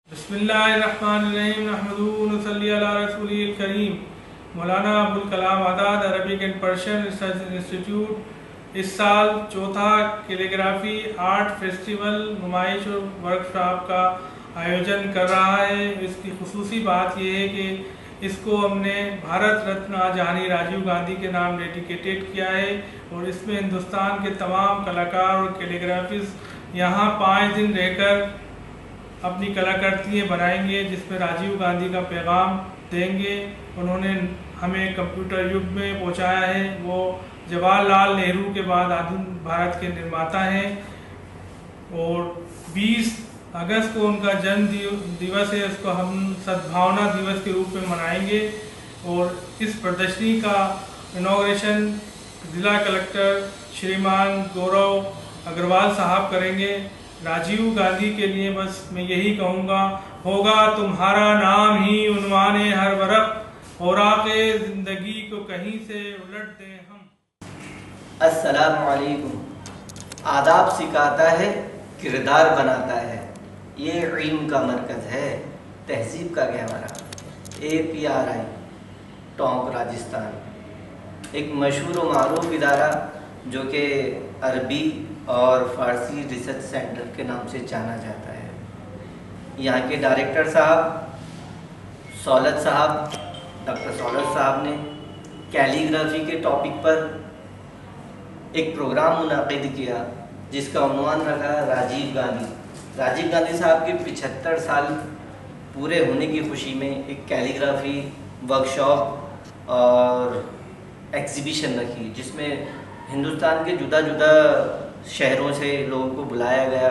बिस्मिल्लाहिर्रहमानिर्रहीम नहमदुहु व नसल्ली अला रसूलिल करीम। Maulana Abul Kalam Azad Arabic and Persian research institute इस साल चौथा कैलीग्राफी आर्ट फेस्टिवल नुमाइश और वर्कशॉप का आयोजन कर रहा है। इसकी खुसूसी बात यह है कि इसको हमने भारत रत्न जहानी राजीव गांधी के नाम डेडिकेटेड किया है और इसमें हिंदुस्तान के तमाम कलाकार और कैलीग्राफिस्ट यहाँ 5 दिन रहकर अपनी कलाकृतियाँ बनाएंगे, जिसमें राजीव गांधी का पैगाम देंगे। उन्होंने हमें कंप्यूटर युग में पहुंचाया है। वो जवाहरलाल नेहरू के बाद आधुनिक भारत के निर्माता हैं और 20 अगस्त को उनका जन्म दिवस है। उसको हम सद्भावना दिवस के रूप में मनाएंगे और इस प्रदर्शनी का इनॉग्रेशन जिला कलेक्टर श्रीमान गौरव अग्रवाल साहब करेंगे। राजीव गांधी के लिए बस मैं यही कहूँगा, होगा तुम्हारा नाम ही उन्वाने हर वरक़, औराक़े ज़िंदगी को कहीं से उलट दें हम। अस्सलामु अलैकुम। आदाब सिखाता है, किरदार बनाता है, ये इल्म का मरकज़ है, तहज़ीब का गहवारा। APRI टोंक राजस्थान एक मशहूर व मारूफ इदारा जो कि अरबी और फ़ारसी रिसर्च सेंटर के नाम से जाना जाता है। यहाँ के डायरेक्टर साहब सौलत साहब, डॉक्टर सौलत साहब ने कैलीग्राफी के टॉपिक पर एक प्रोग्राम मुनाकिद किया जिसका उन्वान रखा राजीव गांधी। राजीव गांधी साहब के 75 साल पूरे होने की खुशी में एक कैलीग्राफी वर्कशॉप और एग्ज़िबिशन रखी, जिसमें हिंदुस्तान के जुदा जुदा शहरों से लोगों को बुलाया गया।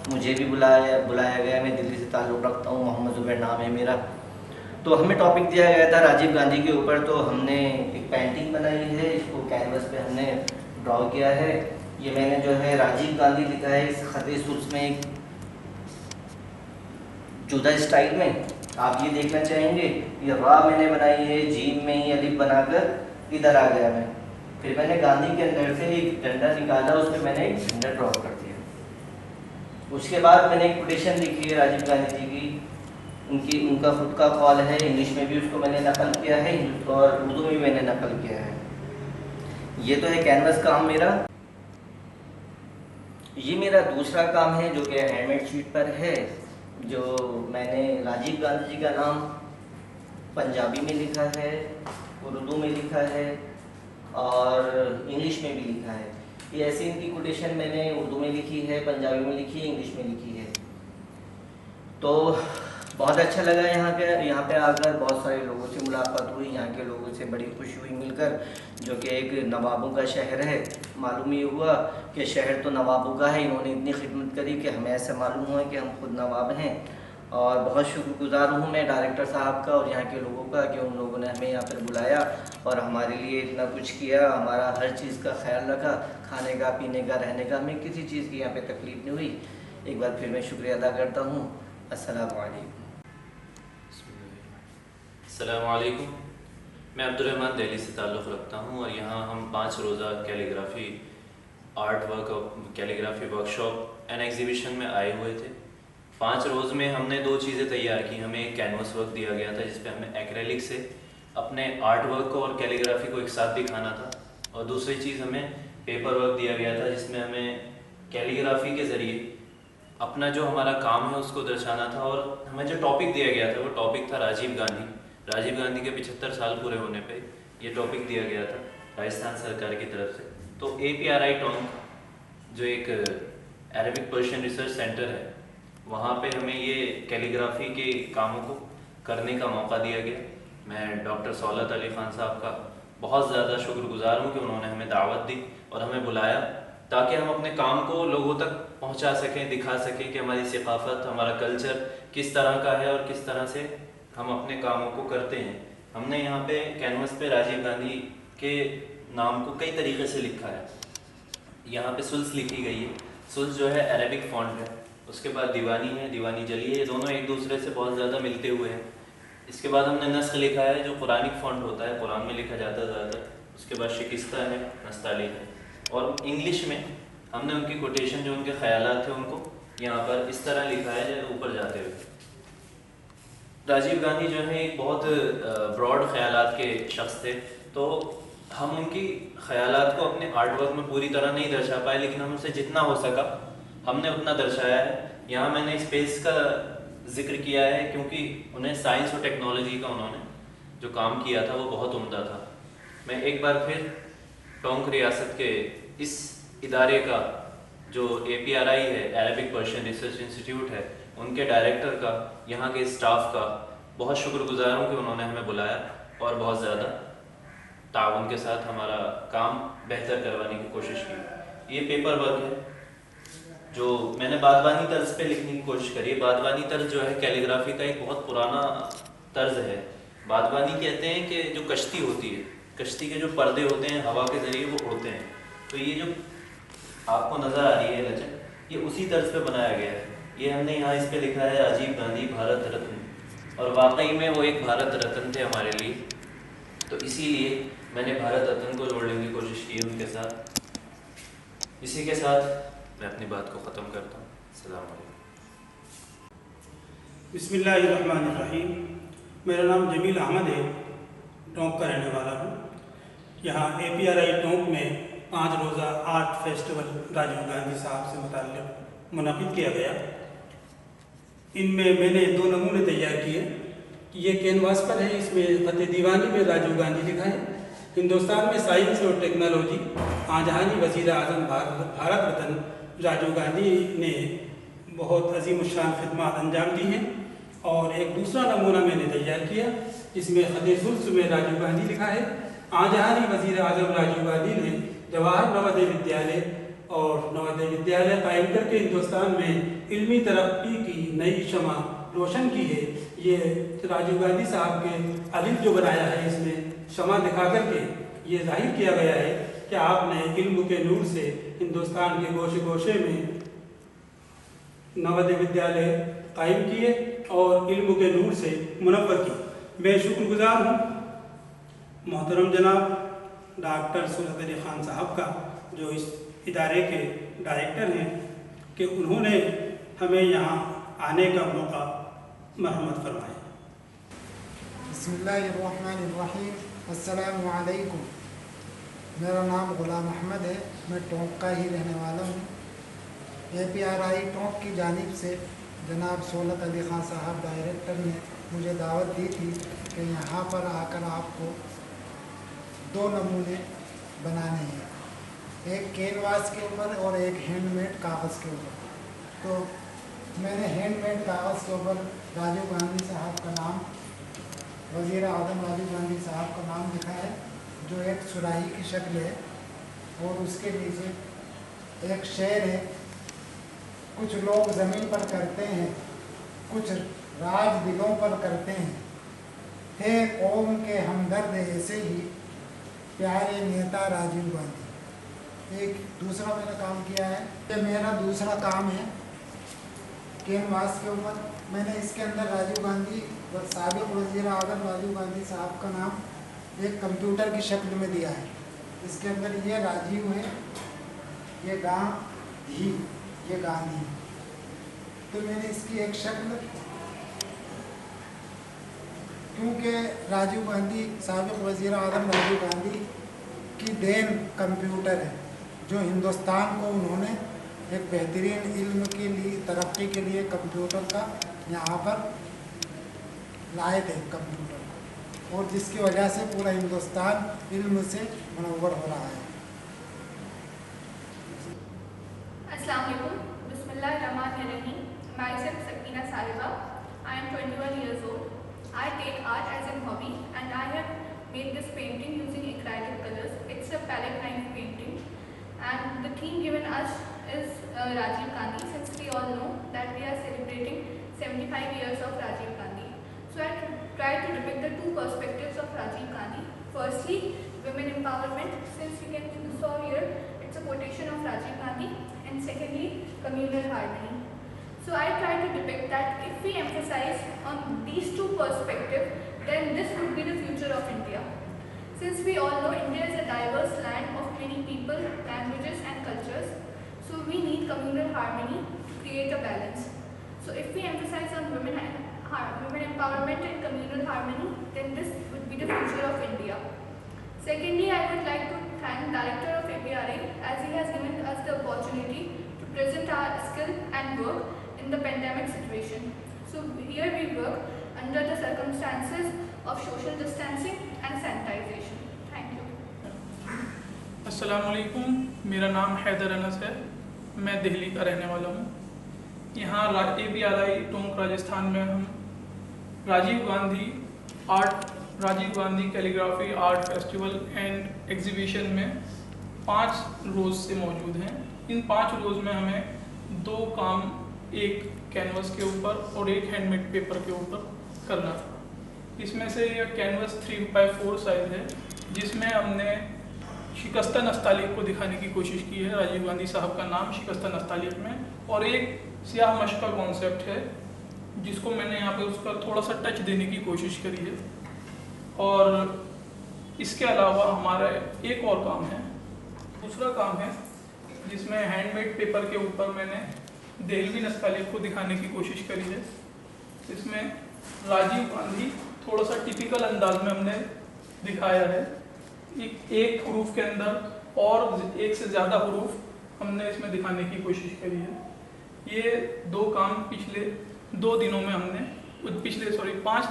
मुझे भी बुलाया गया। मैं दिल्ली से ताल्लुक़ रखता हूँ, मोहम्मद ज़ुबैर नाम है मेरा। तो हमें टॉपिक दिया गया था राजीव गांधी के ऊपर। तो हमने एक पेंटिंग बनाई है, इसको कैनवस पे हमने ड्रॉ किया है। ये मैंने जो है राजीव गांधी लिखा है इस ख़त सुल्स में एक जुदा स्टाइल में। आप ये देखना चाहेंगे, ये रा मैंने बनाई है, जीम में ही अलिफ बनाकर इधर आ गया मैं। फिर मैंने गांधी के अंदर से एक डंडा निकाला, उसमें मैंने एक झंडा ड्रॉ कर दिया। उसके बाद मैंने एक कोटेशन लिखी है राजीव गांधी जी की। उनका खुद का कॉल है, इंग्लिश में भी उसको मैंने नकल किया है और उर्दू में भी मैंने नकल किया है। ये तो है कैनवस काम मेरा। ये मेरा दूसरा काम है जो कि हैंडमेड शीट पर है, जो मैंने राजीव गांधी जी का नाम पंजाबी में लिखा है, उर्दू में लिखा है और इंग्लिश में भी लिखा है। ये ऐसे इनकी कोटेशन मैंने उर्दू में लिखी है, पंजाबी में लिखी है, इंग्लिश में लिखी है। तो बहुत अच्छा लगा यहाँ पे आकर। बहुत सारे लोगों से मुलाकात हुई, यहाँ के लोगों से बड़ी खुशी हुई मिलकर, जो कि एक नवाबों का शहर है। मालूम ये हुआ कि शहर तो नवाबों का है, इन्होंने इतनी खिदमत करी कि हमें ऐसा मालूम हुआ कि हम खुद नवाब हैं। और बहुत शुक्रगुजार हूँ मैं डायरेक्टर साहब का और यहाँ के लोगों का कि उन लोगों ने हमें यहाँ पर बुलाया और हमारे लिए इतना कुछ किया, हमारा हर चीज़ का ख्याल रखा, खाने का, पीने का, रहने का, हमें किसी चीज़ की यहाँ पे तकलीफ़ नहीं हुई। एक बार फिर मैं शुक्रिया अदा करता हूँ। अस्सलामु अलैकुम। अस्सलामु अलैकुम। मैं अब्दुर्रहमान दिल्ली से ताल्लुक़ रखता हूँ और यहाँ हम 5 रोज़ा कैलीग्राफी आर्ट वर्क और कैलीग्राफी वर्कशॉप एंड एग्जीबिशन में आए हुए थे। 5 रोज़ में हमने 2 चीज़ें तैयार की। हमें एक कैनवस वर्क दिया गया था जिस पे हमें एक्रेलिक से अपने आर्ट वर्क को और कैलीग्राफी को एक साथ दिखाना था, और दूसरी चीज़ हमें पेपर वर्क दिया गया था जिसमें हमें कैलीग्राफी के ज़रिए अपना जो हमारा काम है उसको दर्शाना था। और हमें जो टॉपिक दिया गया था वो टॉपिक था राजीव गांधी। राजीव गांधी के 75 साल पूरे होने पे ये टॉपिक दिया गया था राजस्थान सरकार की तरफ से। तो APRI टोंक जो एक अरबिक पर्शियन रिसर्च सेंटर है, वहाँ पे हमें ये कैलीग्राफी के कामों को करने का मौका दिया गया। मैं डॉक्टर सौलत अली ख़ान साहब का बहुत ज़्यादा शुक्रगुजार हूँ कि उन्होंने हमें दावत दी और हमें बुलाया ताकि हम अपने काम को लोगों तक पहुँचा सकें, दिखा सकें कि हमारी सकाफ़त, हमारा कल्चर किस तरह का है और किस तरह से हम अपने कामों को करते हैं। हमने यहाँ पे कैनवस पे राजीव गांधी के नाम को कई तरीके से लिखा है। यहाँ पे सुल्स लिखी गई है। सुल्स जो है अरेबिक फॉन्ट है। उसके बाद दीवानी है, दीवानी जली है। ये दोनों एक दूसरे से बहुत ज़्यादा मिलते हुए हैं। इसके बाद हमने नस्ख लिखा है जो कुरानिक फॉन्ट होता है, कुरान में लिखा जाता है ज़्यादातर। उसके बाद शिकिस्ता है, नस्ताली है। और इंग्लिश में हमने उनकी कोटेशन जो उनके ख्यालात थे उनको यहाँ पर इस तरह लिखा है ऊपर जाते हुए। राजीव गांधी जो है एक बहुत ब्रॉड ख्यालात के शख्स थे, तो हम उनकी ख्यालात को अपने आर्ट वर्क में पूरी तरह नहीं दर्शा पाए, लेकिन हम उनसे जितना हो सका हमने उतना दर्शाया है। यहाँ मैंने स्पेस का जिक्र किया है क्योंकि उन्हें साइंस और टेक्नोलॉजी का उन्होंने जो काम किया था वो बहुत उम्दा था। मैं एक बार फिर टोंक रियासत के इस इदारे का जो APRI है, अरबिक पर्शियन रिसर्च इंस्टीट्यूट है, उनके डायरेक्टर का, यहाँ के स्टाफ का बहुत शुक्रगुजार हूँ कि उन्होंने हमें बुलाया और बहुत ज़्यादा ताउन के साथ हमारा काम बेहतर करवाने की कोशिश की। ये पेपर वर्क है जो मैंने बादबानी तर्ज पे लिखने की कोशिश करी है। बादबानी तर्ज जो है कैलीग्राफी का एक बहुत पुराना तर्ज है। बादबानी कहते हैं कि जो कश्ती होती है, कश्ती के जो पर्दे होते हैं हवा के ज़रिए वो उड़ते हैं, तो ये जो आपको नज़र आ रही है लचक, ये उसी तर्ज पे बनाया गया है। ये हमने यहाँ इस पे लिखा है राजीव गांधी भारत रत्न, और वाकई में वो एक भारत रत्न थे हमारे लिए, तो इसीलिए मैंने भारत रत्न को जोड़ने की कोशिश की उनके साथ। इसी के साथ मैं अपनी बात को ख़त्म करता हूँ। अस्सलाम वालेकुम। बिस्मिल्लाहिर्रहमानिर्रहीम। मेरा नाम जमील अहमद है, टोंक का रहने वाला हूँ। यहाँ APRI टोंक में 5 रोज़ा आर्ट फेस्टिवल राजीव गांधी साहब से मुताल्लिक़ मुनक़िद किया गया। इनमें मैंने 2 नमूने तैयार किए। ये कैनवास पर है, इसमें ख़त दीवानी में राजीव गांधी लिखा है। हिंदुस्तान में साइंस और टेक्नोलॉजी आजहानी वज़ीर आज़म भारत रत्न राजीव गांधी ने बहुत अजीम शान खिदमत अंजाम दी हैं। और एक दूसरा नमूना मैंने तैयार किया जिसमें ख़त में राजीव गांधी लिखा है। आजहानी वज़ीर आज़म राजीव गांधी ने जवाहर नवोदय विद्यालय और नवोदय विद्यालय कायम करके हिंदुस्तान में इल्मी तरक्की की नई शमा रोशन की है। ये राजीव गांधी साहब के अलिफ जो बनाया है, इसमें शमा दिखा करके ये जाहिर किया गया है कि आपने इल्म के नूर से हिंदुस्तान के गोशे गोशे में नवोदय विद्यालय कायम किए और इल्म के नूर से मुनव्वर की। मैं शुक्रगुजार हूँ मोहतरम जनाब डॉक्टर सूरत अली ख़ान साहब का, जो इस इदारे के डायरेक्टर हैं, कि उन्होंने हमें यहाँ आने का मौका मरहमत फरमाया। बिस्मिल्लाहिर्रहमानिर्रहीम। अस्सलामु अलैकुम। मेरा नाम ग़ुलाम अहमद है, मैं टोंक का ही रहने वाला हूँ। APRI टोंक की जानिब से जनाब सूरत अली ख़ान साहब डायरेक्टर ने मुझे दावत दी थी कि यहाँ पर आकर आपको 2 नमूने बनाने हैं, एक कैनवास के ऊपर और एक हैंडमेड कागज़ के ऊपर। तो मैंने हैंडमेड कागज़ के ऊपर राजीव गांधी साहब का नाम, वज़ीर आज़म राजीव गांधी साहब का नाम लिखा है, जो एक सुराही की शक्ल है, और उसके नीचे एक शेर है। कुछ लोग ज़मीन पर करते हैं, कुछ राज दिलों पर करते हैं, थे कौम के हमदर्द ऐसे ही प्यारे नेता राजीव गांधी। एक दूसरा मैंने काम किया है, ये मेरा दूसरा काम है कैनवास के ऊपर। मैंने इसके अंदर राजीव गांधी और साबिक़ वज़ीर आज़म राजीव गांधी साहब का नाम एक कंप्यूटर की शक्ल में दिया है। इसके अंदर ये राजीव है, ये गांधी, ये गांधी। तो मैंने इसकी एक शक्ल, क्योंकि राजीव गांधी साबिक़ वज़ीर आज़म राजीव गांधी की देन कंप्यूटर है, जो हिंदुस्तान को उन्होंने एक बेहतरीन इल्म के लिए, तरक्की के लिए कंप्यूटर का यहाँ पर लाए थे कंप्यूटर, और जिसकी वजह से पूरा हिंदुस्तान इल्म से मुनव्वर हो रहा है। अस्सलाम वालेकुम। बिस्मिल्लाहिर्रहमानिर्रहीम। Myself Sakina Sariba. I am 21 years old. I take art as a hobby and I have made this painting using acrylic colors. It's a palette knife painting and the theme given us is Rajiv Gandhi, since we all know that we are celebrating 75 years of Rajiv Gandhi. So I try to depict the 2 perspectives of Rajiv Gandhi. Firstly, women empowerment, since you can saw here it's a quotation of Rajiv Gandhi, and secondly, communal harmony. So I try to depict that if we emphasize on these 2 perspectives, then this would be the future of India. Since we all know India is a diverse land of many people, languages and cultures, so we need communal harmony to create a balance. So if we emphasize on women women empowerment and communal harmony, then this would be the future of India. Secondly, I would like to thank Director of APRI as he has given us the opportunity to present our skill and work in the pandemic situation. So here we work under the circumstances of social distancing and sanitization. Thank you. अस्सलामुअलैकुम, मेरा नाम हैदर अनस है, मैं दिल्ली का रहने वाला हूँ। यहाँ APRI टोंक राजस्थान में हम Rajiv Gandhi calligraphy art festival and exhibition में 5 रोज़ से मौजूद हैं। इन 5 रोज़ में हमें 2 काम, एक कैनवस के ऊपर और एक हैंडमेड पेपर के ऊपर करना था। इसमें से यह कैनवस 3x4 साइज़ है, जिसमें हमने शिकस्त नस्तालिक को दिखाने की कोशिश की है। राजीव गांधी साहब का नाम शिकस्त नस्तालिक में, और एक स्याह मश का कॉन्सेप्ट है जिसको मैंने यहाँ पे उसका थोड़ा सा टच देने की कोशिश करी है। और इसके अलावा हमारा एक और काम है, दूसरा काम है जिसमें हैंडमेड पेपर के ऊपर मैंने देहलवी नस्तालिक को दिखाने की कोशिश करी है। इसमें राजीव गांधी थोड़ा सा टिपिकल अंदाज में हमने दिखाया है। एक हरूफ के अंदर और एक से ज़्यादा हरूफ हमने इसमें दिखाने की कोशिश करी है। ये 2 काम पिछले 5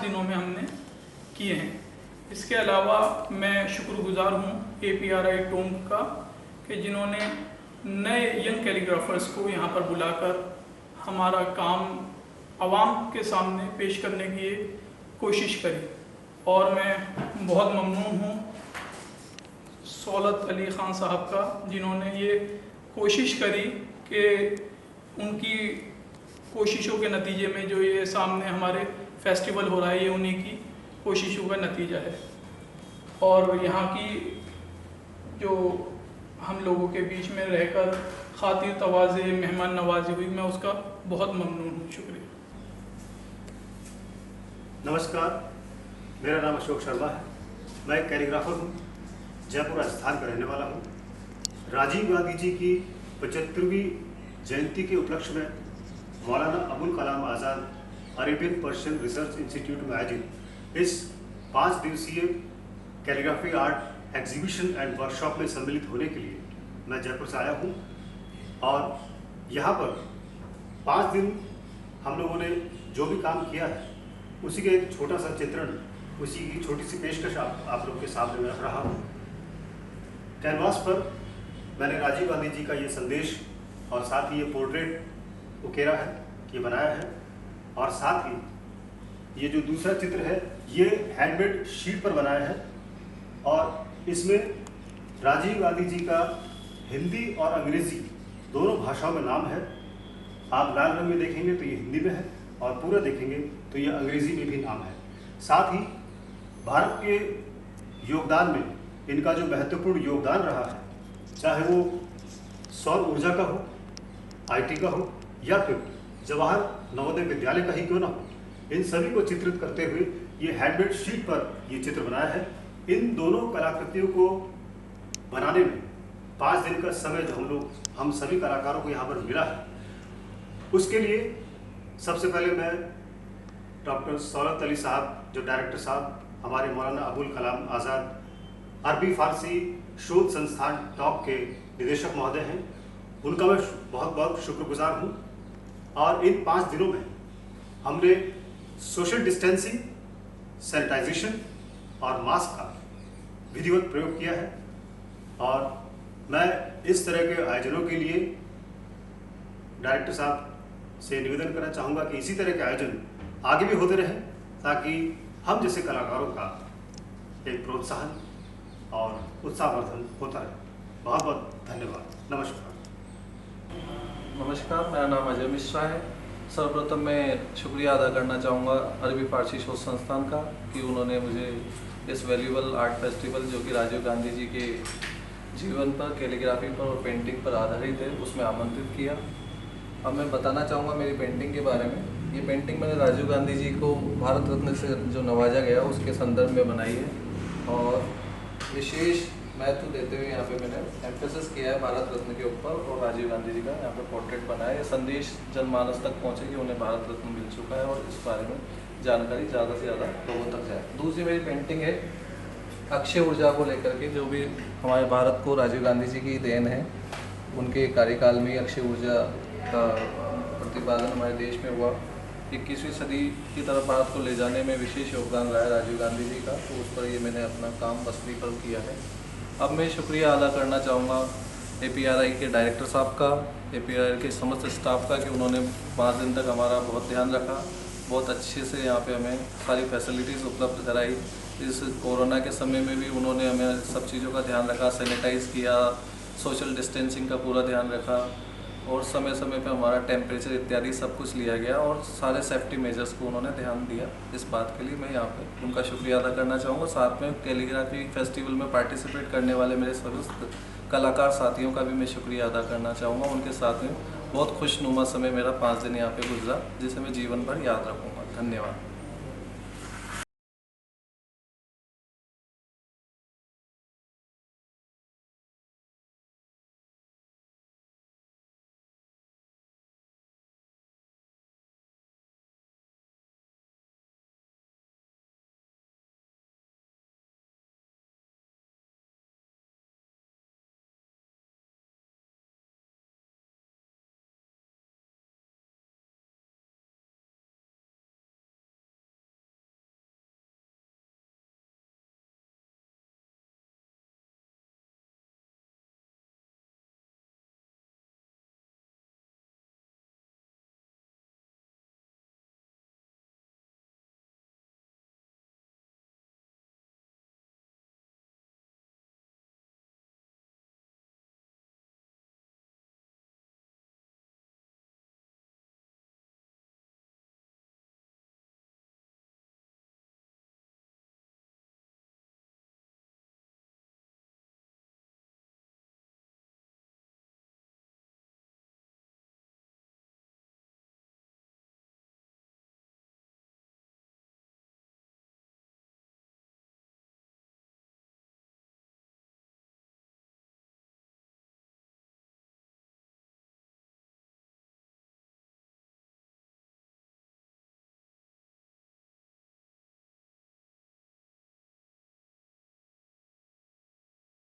दिनों में हमने किए हैं। इसके अलावा मैं शुक्रगुजार हूँ APRI टोंक का कि जिन्होंने नए यंग कैलीग्राफर्स को यहाँ पर बुलाकर हमारा काम आवाम के सामने पेश करने की कोशिश करी। और मैं बहुत ममनून हूँ सौलत अली ख़ान साहब का, जिन्होंने ये कोशिश करी कि उनकी कोशिशों के नतीजे में जो ये सामने हमारे फेस्टिवल हो रहा है, ये उन्हीं की कोशिशों का नतीजा है। और यहाँ की जो हम लोगों के बीच में रहकर खातिर तवाज़े मेहमान नवाजी हुई, मैं उसका बहुत ममनून हूँ। शुक्रिया। नमस्कार, मेरा नाम अशोक शर्मा है। मैं एक कैलीग्राफर हूँ, जयपुर राजस्थान का रहने वाला हूँ। राजीव गांधी जी की 75वीं जयंती के उपलक्ष्य में मौलाना अबुल कलाम आज़ाद अरेबियन पर्शियन रिसर्च इंस्टीट्यूट में आयोजित इस 5 दिवसीय calligraphy art exhibition and workshop में सम्मिलित होने के लिए मैं जयपुर से आया हूँ। और यहाँ पर 5 दिन हम लोगों ने जो भी काम किया है उसी का एक छोटा सा चित्रण, उसी की छोटी सी पेशकश आप लोगों के सामने में रख रहा हूँ। कैनवास पर मैंने राजीव गांधी जी का ये संदेश और साथ ही ये पोर्ट्रेट उकेरा है, ये बनाया है। और साथ ही ये जो दूसरा चित्र है ये हैंडमेड शीट पर बनाया है। और इसमें राजीव गांधी जी का हिंदी और अंग्रेज़ी दोनों भाषाओं में नाम है। आप लाल रंग में देखेंगे तो ये हिंदी में है, और पूरा देखेंगे तो ये अंग्रेज़ी में भी नाम है। साथ ही भारत के योगदान में इनका जो महत्वपूर्ण योगदान रहा है, चाहे वो सौर ऊर्जा का हो, IT का हो, या फिर जवाहर नवोदय विद्यालय का ही क्यों ना हो, इन सभी को चित्रित करते हुए ये हैंडमेड शीट पर ये चित्र बनाया है। इन दोनों कलाकृतियों को बनाने में 5 दिन का समय जो हम सभी कलाकारों को यहाँ पर मिला है, उसके लिए सबसे पहले मैं डॉक्टर सौलत अली साहब, जो डायरेक्टर साहब हमारे मौलाना अबुल कलाम आज़ाद अरबी फ़ारसी शोध संस्थान टॉक के निदेशक महोदय हैं, उनका मैं बहुत बहुत शुक्रगुजार हूँ। और इन 5 दिनों में हमने सोशल डिस्टेंसिंग, सैनिटाइजेशन और मास्क का विधिवत प्रयोग किया है। और मैं इस तरह के आयोजनों के लिए डायरेक्टर साहब से निवेदन करना चाहूँगा कि इसी तरह के आयोजन आगे भी होते रहें, ताकि हम जैसे कलाकारों का एक प्रोत्साहन और उत्साहवर्धन होता रहे। बहुत बहुत धन्यवाद। नमस्कार। नमस्कार, मेरा नाम अजय मिश्रा है। सर्वप्रथम मैं शुक्रिया अदा करना चाहूँगा अरबी फारसी शोध संस्थान का कि उन्होंने मुझे इस वैल्यूएबल आर्ट फेस्टिवल, जो कि राजीव गांधी जी के जीवन पर, कैलीग्राफी पर और पेंटिंग पर आधारित है, उसमें आमंत्रित किया। अब मैं बताना चाहूँगा मेरी पेंटिंग के बारे में। ये पेंटिंग मैंने राजीव गांधी जी को भारत रत्न से जो नवाजा गया उसके संदर्भ में बनाई है, और विशेष महत्व देते हुए यहाँ पे मैंने एम्फेसिस किया है भारत रत्न के ऊपर, और राजीव गांधी जी का यहाँ पे पोर्ट्रेट बनाया है। संदेश जनमानस तक पहुँचे कि उन्हें भारत रत्न मिल चुका है और इस बारे में जानकारी ज़्यादा से ज़्यादा लोगों तक जाए। दूसरी मेरी पेंटिंग है अक्षय ऊर्जा को लेकर के, जो भी हमारे भारत को राजीव गांधी जी की देन है। उनके कार्यकाल में अक्षय ऊर्जा का प्रतिपादन हमारे देश में हुआ। 21वीं सदी की तरफ भारत को ले जाने में विशेष योगदान रहा है राजीव गांधी जी का, तो उस पर ये मैंने अपना काम वसनीकरण किया है। अब मैं शुक्रिया अदा करना चाहूँगा APRI के डायरेक्टर साहब का, APRI के समस्त स्टाफ का, कि उन्होंने 5 दिन तक हमारा बहुत ध्यान रखा, बहुत अच्छे से यहाँ पे हमें सारी फैसिलिटीज़ उपलब्ध कराई। इस कोरोना के समय में भी उन्होंने हमें सब चीज़ों का ध्यान रखा, सैनिटाइज़ किया, सोशल डिस्टेंसिंग का पूरा ध्यान रखा, और समय समय पे हमारा टेम्परेचर इत्यादि सब कुछ लिया गया, और सारे सेफ्टी मेजर्स को उन्होंने ध्यान दिया। इस बात के लिए मैं यहाँ पे उनका शुक्रिया अदा करना चाहूँगा। साथ में कैलीग्राफी फेस्टिवल में पार्टिसिपेट करने वाले मेरे सभी कलाकार साथियों का भी मैं शुक्रिया अदा करना चाहूँगा। उनके साथ में बहुत खुशनुमा समय मेरा 5 दिन यहाँ पे गुजरा, जिसे मैं जीवन भर याद रखूँगा। धन्यवाद।